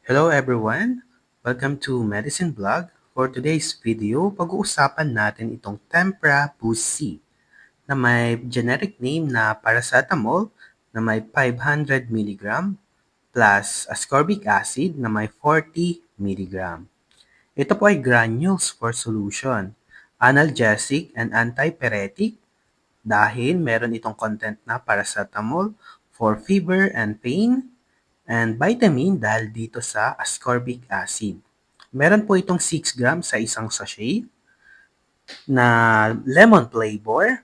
Hello everyone! Welcome to Medicine Blog. For today's video, pag-uusapan natin itong Tempra Boost C na may generic name na paracetamol na may 500 mg plus ascorbic acid na may 40 mg. Ito po ay granules for solution, analgesic and antipyretic dahil meron itong content na paracetamol for fever and pain, and vitamin dahil dito sa ascorbic acid. Meron po itong 6 grams sa isang sachet na lemon flavor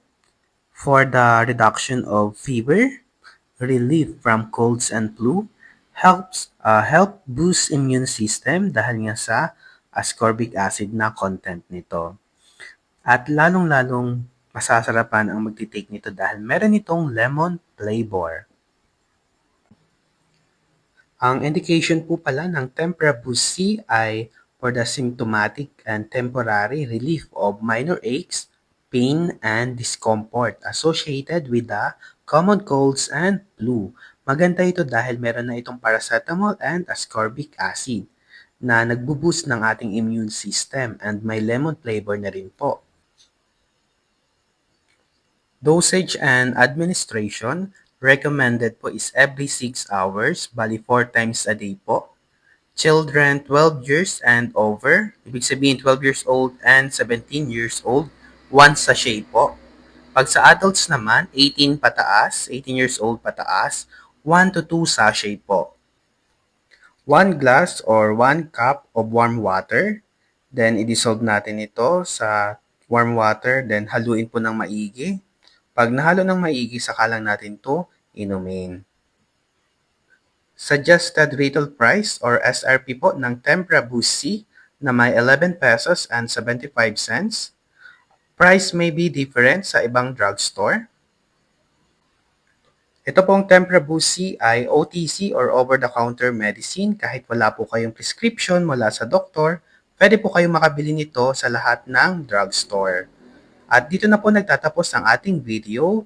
for the reduction of fever, relief from colds and flu, help boost immune system dahil nga sa ascorbic acid na content nito. At lalong-lalong masasarapan ang magti-take nito dahil meron itong lemon flavor. Ang indication po pala ng Tempra Boost C ay for the symptomatic and temporary relief of minor aches, pain, and discomfort associated with the common colds and flu. Maganda ito dahil meron na itong paracetamol and ascorbic acid na nagbo-boost ng ating immune system, and may lemon flavor na rin po. Dosage and administration, recommended po is every 6 hours, bali 4 times a day po. Children 12 years and over, ibig sabihin 12 years old and 17 years old, 1 sachet po. Pag sa adults naman, 18 pataas, 18 years old pataas, 1 to 2 sachet po. 1 glass or 1 cup of warm water, then i-dissolve natin ito sa warm water, then haluin po ng maigi. Pag nahalo ng maigi, saka lang natin to inumin. Suggested retail price or SRP po ng Tempra Boost C na may 11 pesos and 75 cents. Price may be different sa ibang drugstore. Ito pong Tempra Boost C ay OTC or over-the-counter medicine. Kahit wala po kayong prescription mula sa doktor, pwede po kayong makabili nito sa lahat ng drugstore. At dito na po nagtatapos ang ating video.